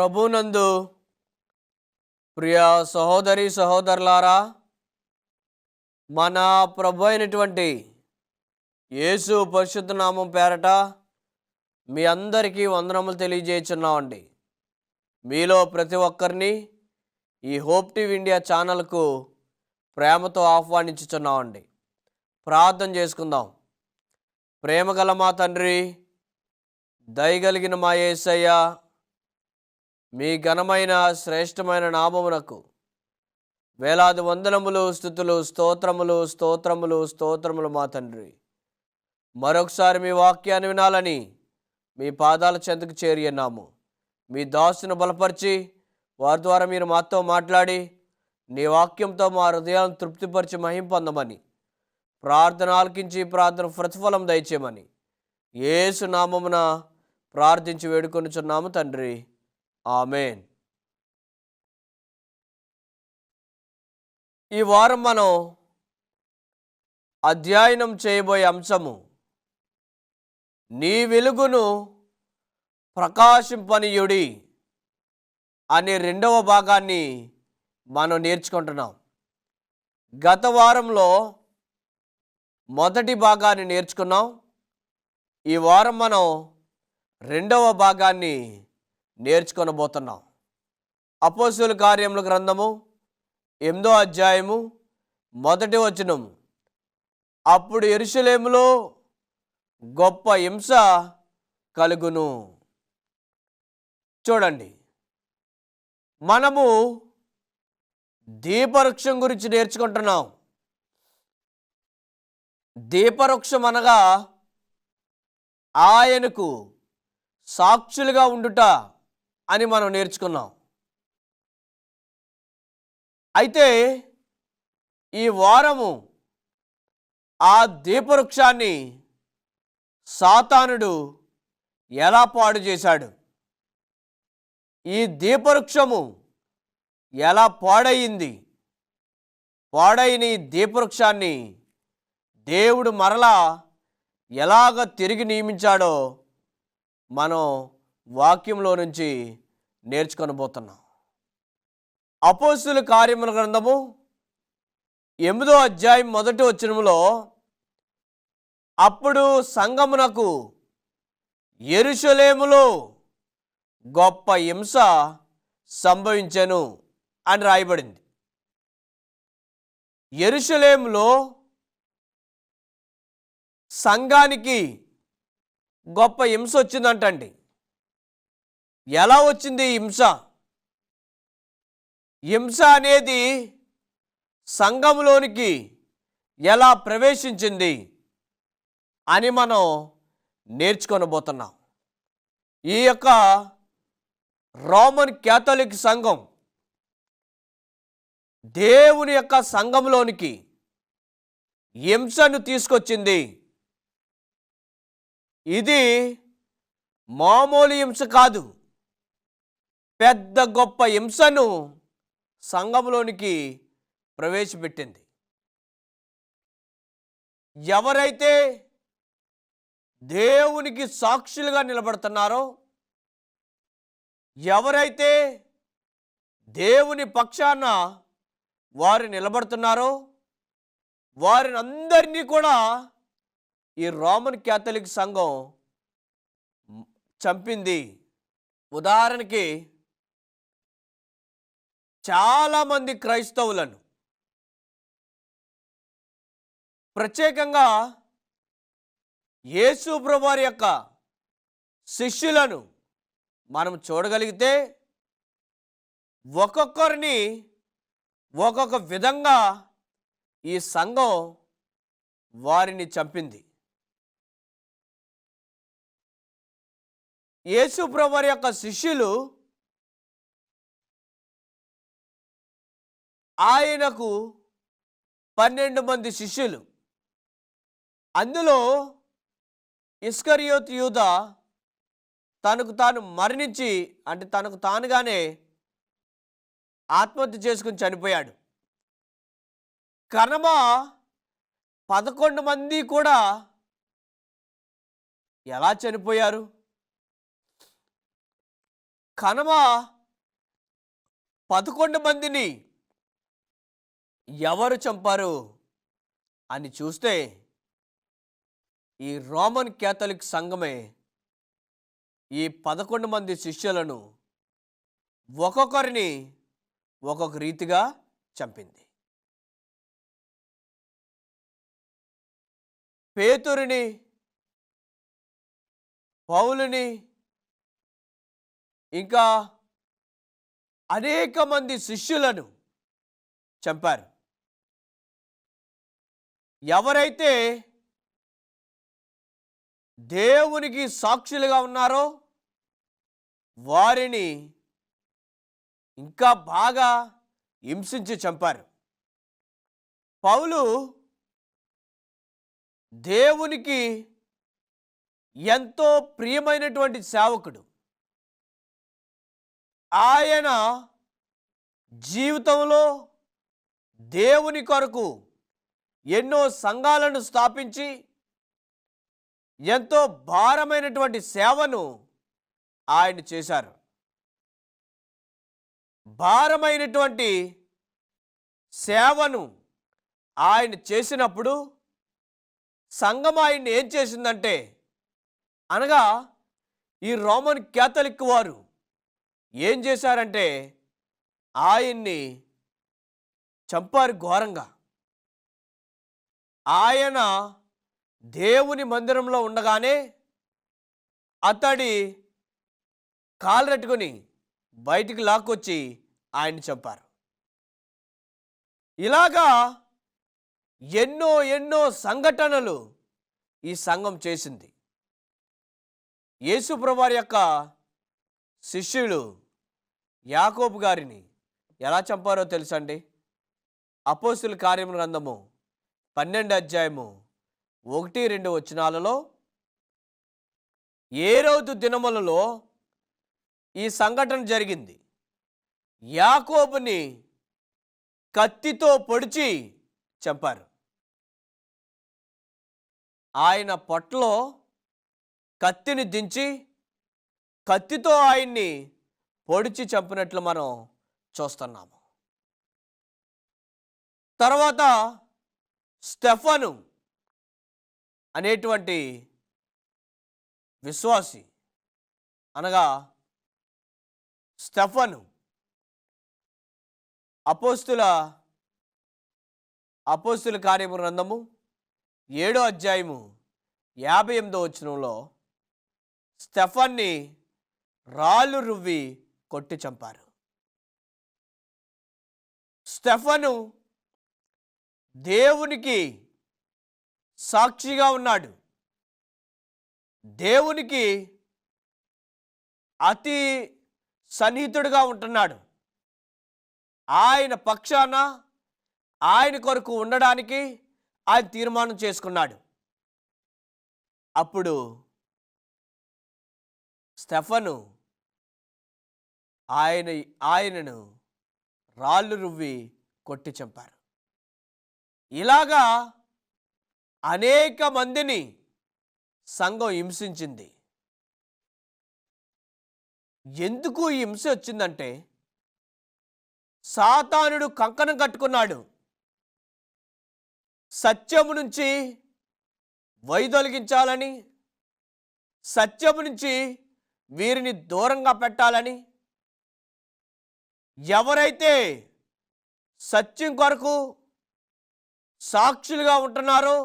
ప్రభునందు ప్రియ సహోదరి సహోదరులారా, మన ప్రభు అయినటువంటి యేసు పరిశుద్ధ నామం పేరట మీ అందరికీ వందనములు తెలియజేస్తున్నామండి. మీలో ప్రతి ఒక్కరిని ఈ హోప్ టీవీ ఇండియా ఛానల్కు ప్రేమతో ఆహ్వానించుచున్నామండి. ప్రార్థన చేసుకుందాం. ప్రేమగల మా తండ్రి, దయగలిగిన మా యేసయ్య, మీ ఘనమైన శ్రేష్టమైన నామమునకు వేలాది వందనములు, స్తుతులు, స్తోత్రములు స్తోత్రములు స్తోత్రములు మా తండ్రి. మరొకసారి మీ వాక్యాన్ని వినాలని మీ పాదాల చెంతకు చేరి ఉన్నాము. మీ దాసును బలపరిచి వారి ద్వారా మీరు మాతో మాట్లాడి నీ వాక్యంతో మా హృదయాలను తృప్తిపరిచి మహిమ పొందమని, ప్రార్థన ఆలకించి ప్రార్థన ప్రతిఫలం దయచేయమని యేసు నామమున ప్రార్థించి వేడుకొనుచున్నాము తండ్రి. ఆమేన్. ఈ వారం మనం అధ్యయనం చేయబోయే అంశము నీ వెలుగును ప్రకాశింపనీయుడి అనే రెండవ భాగాన్ని మనం నేర్చుకుంటున్నాం. గత వారంలో మొదటి భాగాన్ని నేర్చుకున్నాం. ఈ వారం మనం రెండవ భాగాన్ని నేర్చుకొనబోతున్నాం. అపోస్తలుల కార్యముల గ్రంథము 8వ అధ్యాయము 1వ వచనం. అప్పుడు యెరూషలేములో గొప్ప హింస కలుగును. చూడండి, మనము దీపవృక్షం గురించి నేర్చుకుంటున్నాం. దీపవృక్షం అనగా ఆయనకు సాక్షులుగా ఉండుట అని మనం నేర్చుకున్నాం. అయితే ఈ వారము ఆ దీపవృక్షాన్ని సాతానుడు ఎలా పాడు చేశాడు, ఈ దీపవృక్షము ఎలా పాడయింది, పాడైన ఈ దీపవృక్షాన్ని దేవుడు మరలా ఎలాగ తిరిగి నియమించాడో మనం వాక్యంలో నుంచి నేర్చుకొనబోతున్నాం. అపోస్తలుల కార్యముల గ్రంథము 8వ అధ్యాయం 1వ వచనములో, అప్పుడు సంఘమునకు యెరూషలేములో గొప్ప హింస సంభవించెను అని రాయబడింది. యెరూషలేములో సంఘానికి గొప్ప హింస వచ్చిందంటండి. ఎలా వచ్చింది ఈ హింస? హింస అనేది సంఘంలోనికి ఎలా ప్రవేశించింది అని మనం నేర్చుకొనబోతున్నాం. ఈ యొక్క రోమన్ క్యాథలిక్ సంఘం దేవుని యొక్క సంఘంలోనికి హింసను తీసుకొచ్చింది. ఇది మామూలు హింస కాదు, పెద్ద గొప్ప హింసను సంఘంలోనికి ప్రవేశపెట్టింది. ఎవరైతే దేవునికి సాక్షులుగా నిలబడుతున్నారో, ఎవరైతే దేవుని పక్షాన వారు నిలబడుతున్నారో వారిని అందరినీ కూడా ఈ రోమన్ క్యాథలిక్ సంఘం చంపింది. ఉదాహరణకి చాలామంది క్రైస్తవులను, ప్రత్యేకంగా యేసు ప్రభువారి యొక్క శిష్యులను మనం చూడగలిగితే ఒక్కొక్కరిని ఒక్కొక్క విధంగా ఈ సంఘం వారిని చంపింది. యేసు ప్రభువారి యొక్క శిష్యులు ఆయనకు 12 మంది శిష్యులు. అందులో ఇస్కరియోతు యూదా తనకు తాను మరణించి, అంటే తనకు తానుగానే ఆత్మహత్య చేసుకుని చనిపోయాడు. కనుమ 11 మంది కూడా ఎలా చనిపోయారు? కనమ 11 మందిని ఎవరు చంపారు అని చూస్తే ఈ రోమన్ క్యాథలిక్ సంఘమే ఈ 11 మంది శిష్యులను ఒక్కొక్కరిని ఒక్కొక్క రీతిగా చంపింది. పేతురుని, పౌలుని, ఇంకా అనేక మంది శిష్యులను చంపారు. ఎవరైతే దేవునికి సాక్షులుగా ఉన్నారో వారిని ఇంకా బాగా హింసించి చంపారు. పౌలు దేవునికి ఎంతో ప్రియమైనటువంటి సేవకుడు. ఆయన జీవితంలో దేవుని కొరకు ఎన్నో సంఘాలను స్థాపించి ఎంతో భారమైనటువంటి సేవను ఆయన చేశారు. భారమైనటువంటి సేవను ఆయన చేసినప్పుడు సంఘం ఆయన్ని ఏం చేసిందంటే, అనగా ఈ రోమన్ క్యాథలిక్ వారు ఏం చేశారంటే ఆయన్ని చంపారు ఘోరంగా. ఆయన దేవుని మందిరంలో ఉండగానే అతడి కాలరెట్టుకొని బయటికి లాక్కొచ్చి ఆయన్ని చంపారు. ఇలాగా ఎన్నో ఎన్నో సంఘటనలు ఈ సంఘం చేసింది. యేసు ప్రభువారి యొక్క శిష్యులు యాకోబు గారిని ఎలా చంపారో తెలుసండి. అపోస్తుల కార్యముల గ్రంథము 12 అధ్యాయము 1-2 వచనాలలో, ఏ రోజు దినములలో ఈ సంఘటన జరిగింది. యాకోబుని కత్తితో పొడిచి చంపారు. ఆయన పొట్టలో కత్తిని దించి కత్తితో ఆయన్ని పొడిచి చంపినట్లు మనం చూస్తున్నాము. తర్వాత స్టెఫను అనేటువంటి విశ్వాసి, అనగా స్టెఫను అపోస్తుల కార్యము గ్రంథము 7వ అధ్యాయము 58వ వచనంలో స్టెఫన్ని రాళ్ళు రువ్వి కొట్టి చంపారు. స్టెఫను దేవునికి సాక్షిగా ఉన్నాడు. దేవునికి అతి సన్నిహితుడిగా ఉంటున్నాడు. ఆయన పక్షాన ఆయన కొరకు ఉండడానికి ఆయన తీర్మానం చేసుకున్నాడు. అప్పుడు స్టెఫను ఆయనను రాళ్ళు రువ్వి కొట్టి చంపారు. ఇలాగా అనేక మందిని సంఘం హింసించింది. ఎందుకు ఈ హింస వచ్చిందంటే, సాతానుడు కంకణం కట్టుకున్నాడు. సత్యము నుంచి వైదొలగించాలని, సత్యము నుంచి వీరిని దూరంగా పెట్టాలని, ఎవరైతే సత్యం కొరకు సాక్షులుగా ఉంటున్నారో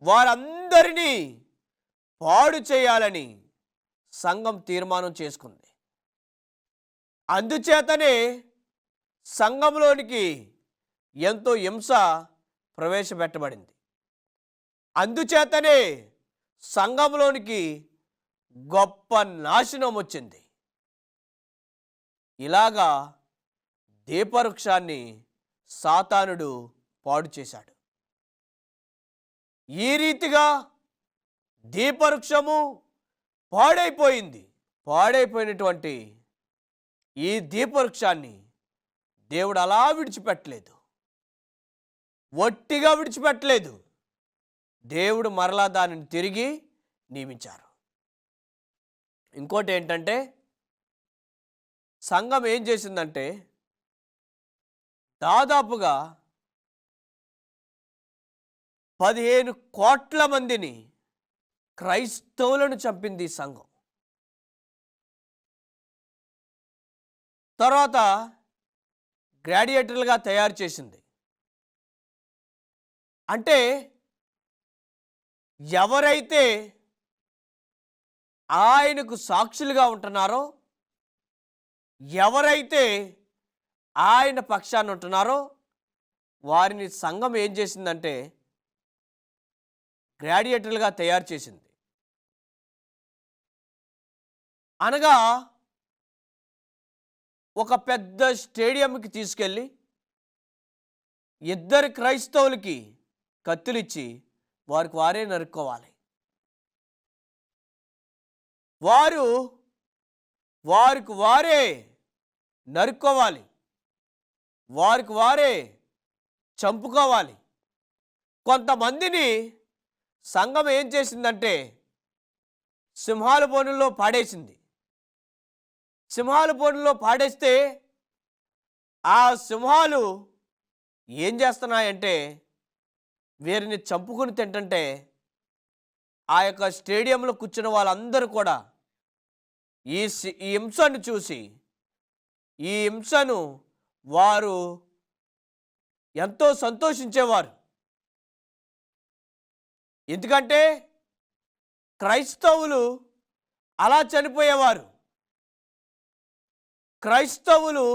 వారందరినీ పాడు చేయాలని సంఘం తీర్మానం చేసుకుంది. అందుచేతనే సంఘంలోనికి ఎంతో హింస ప్రవేశపెట్టబడింది. అందుచేతనే సంఘంలోనికి గొప్ప నాశనం వచ్చింది. ఇలాగా దీపవృక్షాన్ని సాతానుడు పాడు చేశాడు. ఈ రీతిగా దీపవృక్షము పాడైపోయింది. పాడైపోయినటువంటి ఈ దీపవృక్షాన్ని దేవుడు అలా విడిచిపెట్టలేదు, ఒట్టిగా విడిచిపెట్టలేదు. దేవుడు మరలా దానిని తిరిగి నియమించారు. ఇంకోటి ఏంటంటే, సంఘం ఏం చేసిందంటే దాదాపుగా 15 కోట్ల మందిని క్రైస్తవులను చంపింది ఈ సంఘం. తర్వాత గ్లాడియేటర్లుగా తయారు చేసింది. అంటే ఎవరైతే ఆయనకు సాక్షులుగా ఉంటున్నారో, ఎవరైతే ఆయన పక్షాన ఉంటున్నారో వారిని సంఘం ఏం చేసిందంటే గ్లాడియేటర్లుగా తయారు చేసింది. అనగా ఒక పెద్ద స్టేడియంకి తీసుకెళ్ళి ఇద్దరు క్రైస్తవులకి కత్తులిచ్చి వారికి వారే నరుక్కోవాలి. వారికి వారే నరుక్కోవాలి, వారికి వారే చంపుకోవాలి. కొంతమందిని సంఘం ఏం చేసిందంటే సింహాల బోనుల్లో పాడేసింది. సింహాల బోనుల్లో పాడేస్తే ఆ సింహాలు ఏం చేస్తున్నాయంటే వీరిని చంపుకుని తింటుంటే ఆ యొక్క స్టేడియంలో కూర్చున్న వాళ్ళందరూ కూడా ఈ హింసను చూసి, ఈ హింసను వారు ఎంతో సంతోషించేవారు. ఎందుకంటే క్రైస్తవులు అలా చనిపోయేవారు. క్రైస్తవులు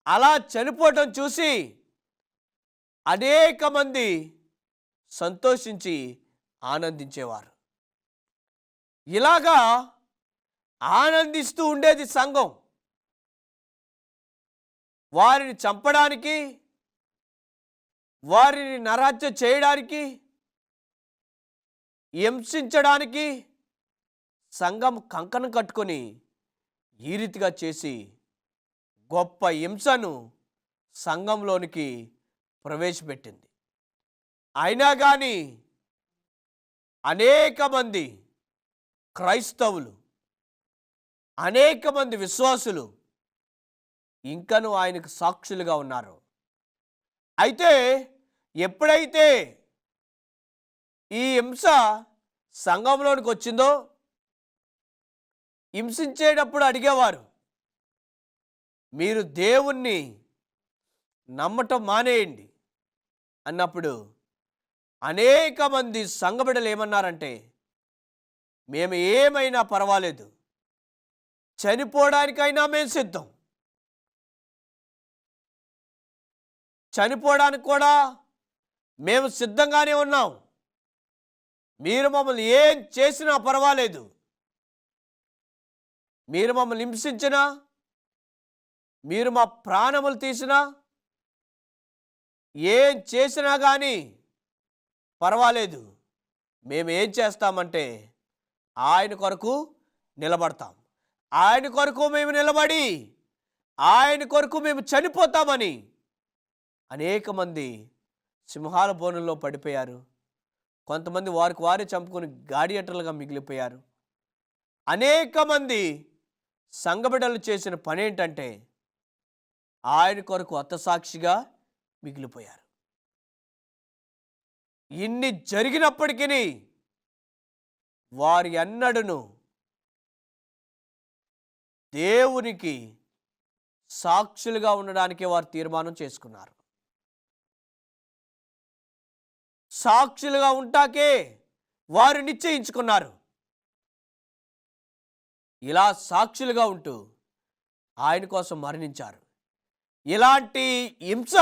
అలా చనిపోవటం చూసి అనేక మంది సంతోషించి ఆనందించేవారు. ఇలాగా ఆనందిస్తూ ఉండేది సంఘం. వారిని చంపడానికి, వారిని నరహత్య చేయడానికి, హింసించడానికి సంఘం కంకణం కట్టుకొని ఈ రీతిగా చేసి గొప్ప హింసను సంఘంలోనికి ప్రవేశపెట్టింది. అయినా కానీ అనేక మంది క్రైస్తవులు, అనేక మంది విశ్వాసులు ఇంకనూ ఆయనకు సాక్షులుగా ఉన్నారు. అయితే ఎప్పుడైతే ఈ హింస సంఘంలోనికి వచ్చిందో, హింసించేటప్పుడు అడిగేవారు, మీరు దేవుణ్ణి నమ్మటం మానేయండి అన్నప్పుడు అనేక మంది సంఘబిడ్డలు ఏమన్నారంటే, మేము ఏమైనా పర్వాలేదు, చనిపోవడానికైనా మేము సిద్ధం, చనిపోవడానికి కూడా మేము సిద్ధంగానే ఉన్నాం, మీరు మమ్మల్ని ఏం చేసినా పర్వాలేదు, మీరు మమ్మల్ని హింసించినా, మీరు మా ప్రాణములు తీసినా, ఏం చేసినా కానీ పర్వాలేదు, మేము ఏం చేస్తామంటే ఆయన కొరకు నిలబడతాం, ఆయన కొరకు మేము నిలబడి ఆయన కొరకు మేము చనిపోతామని అనేక మంది సింహాల బోనుల్లో పడిపోయారు. కొంతమంది వారికి వారే చంపుకొని గ్లాడియేటర్లుగా మిగిలిపోయారు. అనేక మంది సంఘబిడ్డలు చేసిన పని ఏంటంటే ఆయన కొరకు హతసాక్షిగా మిగిలిపోయారు. ఇన్ని జరిగినప్పటికీ వారి ఎన్నడూను దేవునికి సాక్షులుగా ఉండడానికే వారు తీర్మానం చేసుకున్నారు. సాక్షులుగా ఉంటాకే వారు నిశ్చయించుకున్నారు. ఇలా సాక్షులుగా ఉంటూ ఆయన కోసం మరణించారు. ఇలాంటి హింస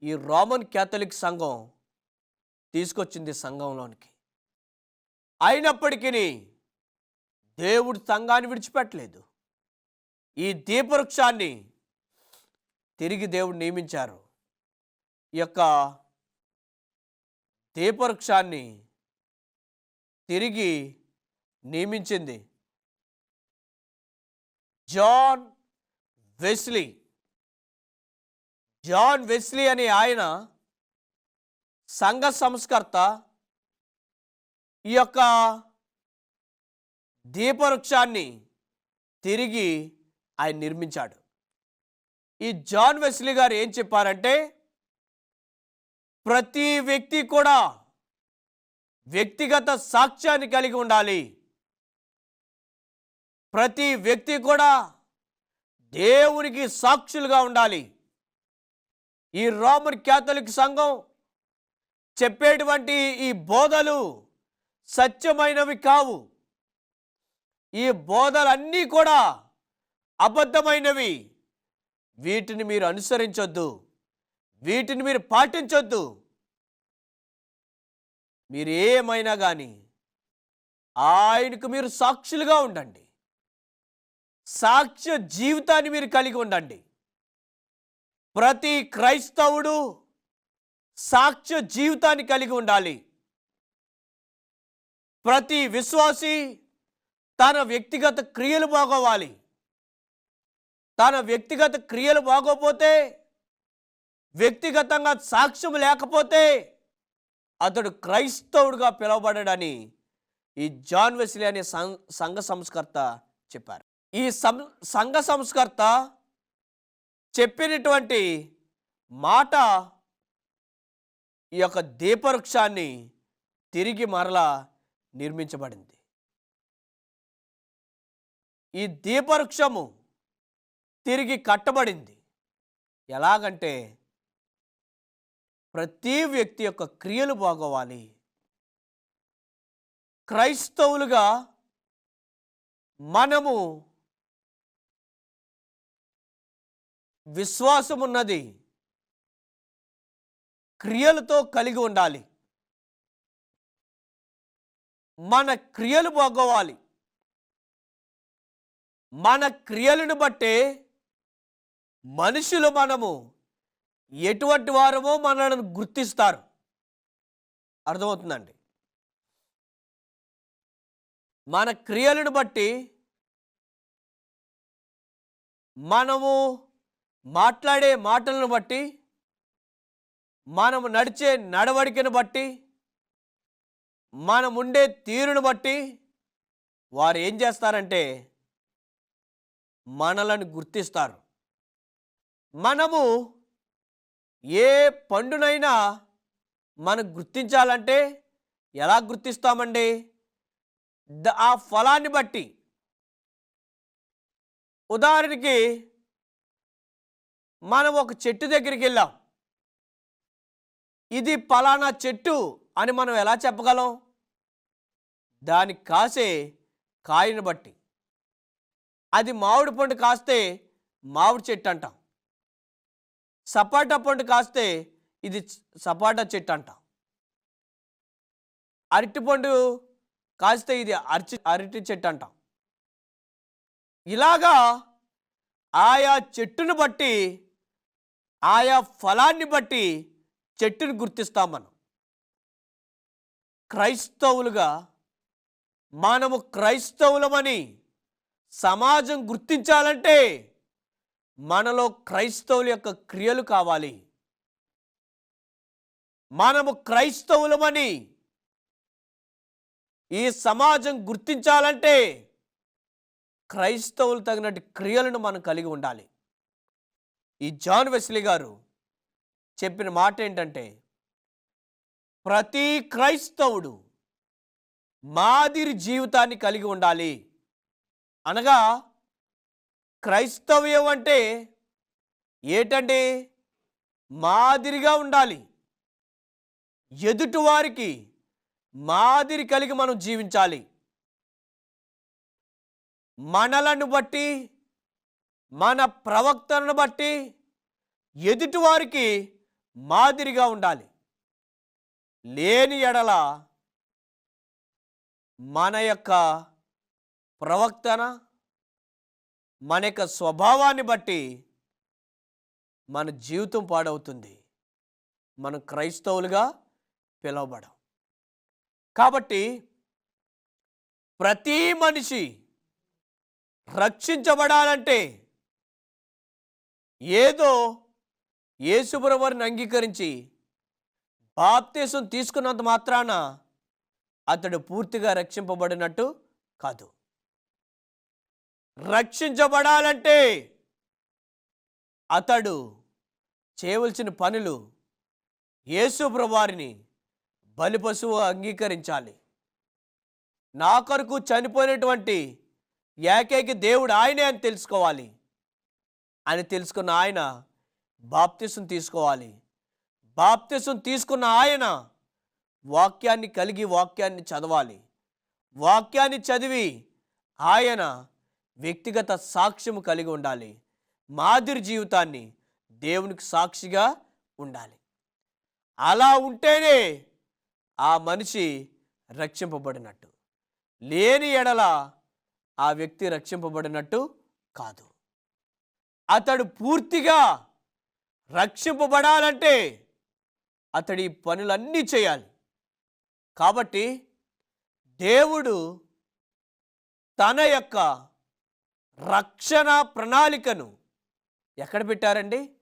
ఈ రోమన్ క్యాథలిక్ సంఘం తీసుకొచ్చింది సంఘంలోనికి. అయినప్పటికీ దేవుడు సంఘాన్ని విడిచిపెట్టలేదు. ఈ దీపవృక్షాన్ని తిరిగి దేవుడు నియమించారు. ఈ యొక్క దీపవృక్షాన్ని తిరిగి నియమించింది జాన్ వెస్లీ. జాన్ వెస్లీ అనే ఆయన సంఘ సంస్కర్త. ఈ యొక్క దీపవృక్షాన్ని తిరిగి ఆయన నిర్మించాడు. ఈ జాన్ వెస్లీ గారు ఏం చెప్పారంటే, ప్రతి వ్యక్తి కూడా వ్యక్తిగత సాక్ష్యాన్ని కలిగి ఉండాలి. ప్రతి వ్యక్తి కూడా దేవునికి సాక్షులుగా ఉండాలి. ఈ రోమన్ క్యాథలిక్ సంఘం చెప్పేటువంటి ఈ బోధలు సత్యమైనవి కావు. ఈ బోధలన్నీ కూడా అబద్ధమైనవి. వీటిని మీరు అనుసరించొద్దు, వీటిని మీరు పాటించొద్దు. మీరు ఏమైనా కానీ ఆయనకు మీరు సాక్షులుగా ఉండండి. సాక్ష్య జీవితాన్ని మీరు కలిగి ఉండండి. ప్రతి క్రైస్తవుడు సాక్ష్య జీవితాన్ని కలిగి ఉండాలి. ప్రతి విశ్వాసి తన వ్యక్తిగత క్రియలు బాగోవాలి. తన వ్యక్తిగత క్రియలు బాగోపోతే, వ్యక్తిగతంగా సాక్ష్యం లేకపోతే అతడు క్రైస్తవుడుగా పిలువబడడని ఈ జాన్ వెస్లీ అనే సంఘ సంస్కర్త చెప్పారు. ఈ సంఘ సంస్కర్త చెప్పినటువంటి మాట ఈ యొక్క దీపవృక్షాన్ని తిరిగి మరలా నిర్మించబడింది. ఈ దీపవృక్షము తిరిగి కట్టబడింది. ఎలాగంటే, ప్రతి వ్యక్తి యొక్క క్రియలు బాగోవాలి. క్రైస్తవులుగా మనము విశ్వాసం ఉన్నది క్రియలతో కలిగి ఉండాలి. మన క్రియలు బాగోవాలి. మన క్రియలను బట్టే మనుషులు మనము ఎటువంటి వారమో మనల్ని గుర్తిస్తారు. అర్థమవుతుందండి? మన క్రియలను బట్టి, మనము మాట్లాడే మాటలను బట్టి, మనము నడిచే నడవడికను బట్టి, మనముండే తీరును బట్టి వారు ఏం చేస్తారంటే మనలను గుర్తిస్తారు. మనము ఏ పండునైనా మనం గుర్తించాలంటే ఎలా గుర్తిస్తామండి? ఆ ఫలాన్ని బట్టి. ఉదాహరణకి మనం ఒక చెట్టు దగ్గరికి వెళ్ళాం, ఇది ఫలానా చెట్టు అని మనం ఎలా చెప్పగలం? దానికి కాసే కాయను బట్టి. అది మామిడి పండు కాస్తే మామిడి చెట్టు అంటాం. సపోటా పండు కాస్తే ఇది సపోటా చెట్టు అంటాం. అరటి పండు కాస్తే ఇది అరటి చెట్టు అంటాం. ఇలాగా ఆయా చెట్టును బట్టి, ఆయా ఫలాన్ని బట్టి చెట్టును గుర్తిస్తాం మనం. క్రైస్తవులుగా మనము క్రైస్తవులమని సమాజం గుర్తించాలంటే మనలో క్రైస్తవుల యొక్క క్రియలు కావాలి. మనము క్రైస్తవులమని ఈ సమాజం గుర్తించాలంటే క్రైస్తవులు తగినట్టు క్రియలను మనం కలిగి ఉండాలి. ఈ జాన్ వెస్లీ గారు చెప్పిన మాట ఏంటంటే, ప్రతి క్రైస్తవుడు మాదిరి జీవితాన్ని కలిగి ఉండాలి. అనగా క్రైస్తవ్యం అంటే ఏంటంటే మాదిరిగా ఉండాలి. ఎదుటివారికి మాదిరి కలిగి మనం జీవించాలి. మనలను బట్టి, మన ప్రవర్తనను బట్టి ఎదుటివారికి మాదిరిగా ఉండాలి. లేని ఎడల మన యొక్క ప్రవర్తన, మన యొక్క స్వభావాన్ని బట్టి మన జీవితం పాడవుతుంది. మనం క్రైస్తవులుగా పిలువబడం. కాబట్టి ప్రతి మనిషి రక్షించబడాలంటే ఏదో యేసుప్రభువుని అంగీకరించి బాప్తీసం తీసుకున్నంత మాత్రాన అతడు పూర్తిగా రక్షింపబడినట్టు కాదు. రక్షించబడాలంటే అతడు చేయవలసిన పనులు యేసు ప్రభువారిని బలిపశువు అంగీకరించాలి. నా కొరకు చనిపోయినటువంటి ఏకైక దేవుడు ఆయనే అని తెలుసుకోవాలి. అని తెలుసుకున్న ఆయన బాప్తిసం తీసుకోవాలి. బాప్తిసం తీసుకున్న ఆయన వాక్యాన్ని కలిగి వాక్యాన్ని చదవాలి. వాక్యాన్ని చదివి ఆయన వ్యక్తిగత సాక్ష్యము కలిగి ఉండాలి. మాదిరి జీవితాన్ని దేవునికి సాక్షిగా ఉండాలి. అలా ఉంటేనే ఆ మనిషి రక్షింపబడినట్టు. లేని ఎడల ఆ వ్యక్తి రక్షింపబడినట్టు కాదు. అతడు పూర్తిగా రక్షింపబడాలంటే అతడి పనులన్నీ చేయాలి. కాబట్టి దేవుడు తన యొక్క రక్షణ ప్రణాళికను ఎక్కడ పెట్టారండి?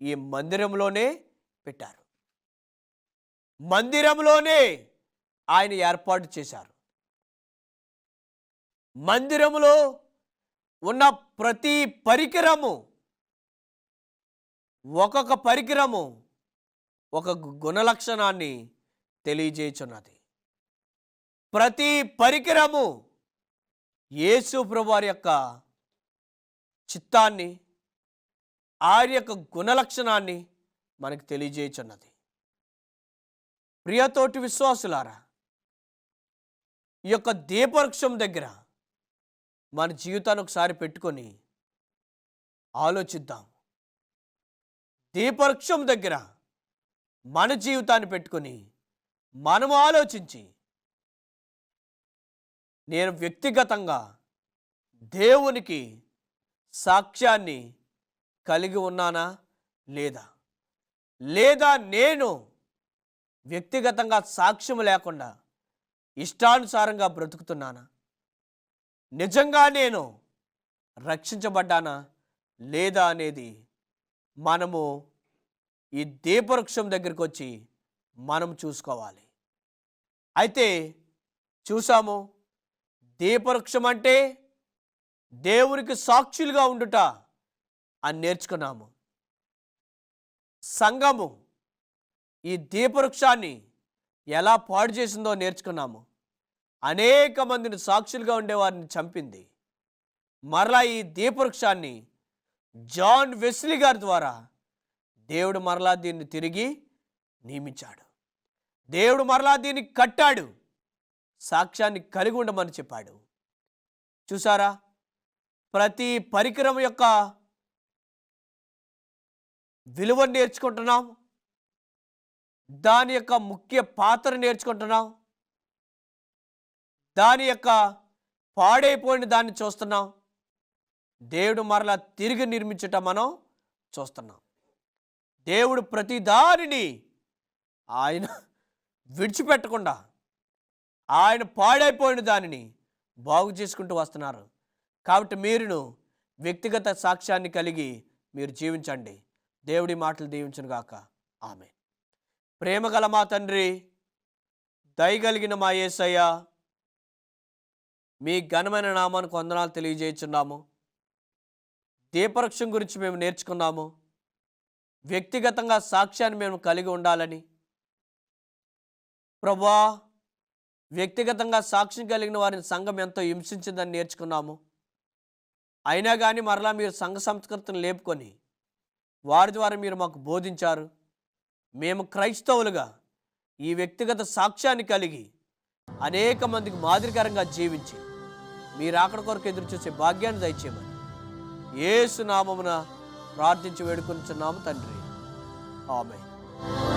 ఈ మందిరంలోనే పెట్టారు. మందిరంలోనే ఆయన ఏర్పాటు చేశారు. మందిరములో ఉన్న ప్రతి పరికరము, ఒక్కొక్క పరికరము ఒక గుణలక్షణాన్ని తెలియజేయుచున్నది. ప్రతి పరికరము యేసు ప్రభువారి యొక్క చిత్తాన్ని, ఆయన యొక్క గుణలక్షణాన్ని మనకు తెలియజేయుచున్నది. ప్రియతోటి విశ్వాసులారా, ఈ యొక్క దీపవృక్షం దగ్గర మన జీవితాన్ని ఒకసారి పెట్టుకొని ఆలోచిద్దాం. దీపవృక్షం దగ్గర మన జీవితాన్ని పెట్టుకొని మనము ఆలోచించి, నేను వ్యక్తిగతంగా దేవునికి సాక్ష్యాన్ని కలిగి ఉన్నానా లేదా, లేదా నేను వ్యక్తిగతంగా సాక్ష్యం లేకుండా ఇష్టానుసారంగా బ్రతుకుతున్నానా, నిజంగా నేను రక్షించబడ్డానా లేదా అనేది మనము ఈ దీపవృక్షం దగ్గరికి వచ్చి మనం చూసుకోవాలి. అయితే చూసాము, దీపవృక్షం అంటే దేవునికి సాక్షులుగా ఉండుట అని నేర్చుకున్నాము. సంఘము ఈ దీపవృక్షాన్ని ఎలా పాడు చేసిందో నేర్చుకున్నాము. అనేక మందిని సాక్షులుగా ఉండేవారిని చంపింది. మరలా ఈ దీపవృక్షాన్ని జాన్ వెస్లీ గారి ద్వారా దేవుడు మరలా దీన్ని తిరిగి నియమించాడు. దేవుడు మరలా దీన్ని కట్టాడు. సాక్ష్యాన్ని కలిగి ఉండమని చెప్పాడు. చూసారా, ప్రతి పరికరం యొక్క విలువ నేర్చుకుంటున్నాం. దాని యొక్క ముఖ్య పాత్ర నేర్చుకుంటున్నాం. దాని యొక్క పాడైపోయిన దాన్ని చూస్తున్నాం. దేవుడు మరలా తిరిగి నిర్మించట మనం చూస్తున్నాం. దేవుడు ప్రతి దానిని ఆయన విడిచిపెట్టకుండా ఆయన పాడైపోయిన దానిని బాగు చేసుకుంటూ వస్తున్నారు. కాబట్టి మీరును వ్యక్తిగత సాక్ష్యాన్ని కలిగి మీరు జీవించండి. దేవుడి మాటలు దీవించును గాక. ఆమేన్. ప్రేమగల మా తండ్రి, దయగలిగిన మా యేసయ్య, మీ ఘనమైన నామానికి వందనాలు తెలియజేస్తున్నాము. దీపవృక్షం గురించి మేము నేర్చుకున్నాము. వ్యక్తిగతంగా సాక్ష్యాన్ని మేము కలిగి ఉండాలని ప్రభువా, వ్యక్తిగతంగా సాక్ష్యం కలిగిన వారిని సంఘం ఎంతో హింసించిందని నేర్చుకున్నాము. అయినా కానీ మరలా మీరు సంఘ సంస్కృతిని లేపుకొని వారి ద్వారా మీరు మాకు బోధించారు. మేము క్రైస్తవులుగా ఈ వ్యక్తిగత సాక్ష్యాన్ని కలిగి అనేక మందికి మాదిరికరంగా జీవించి మీరు అక్కడ కొరకు ఎదురు చూసే భాగ్యాన్ని దయచేయమని యేసు నామమున ప్రార్థించి వేడుకొనుచున్నాము తండ్రి. ఆమేన్.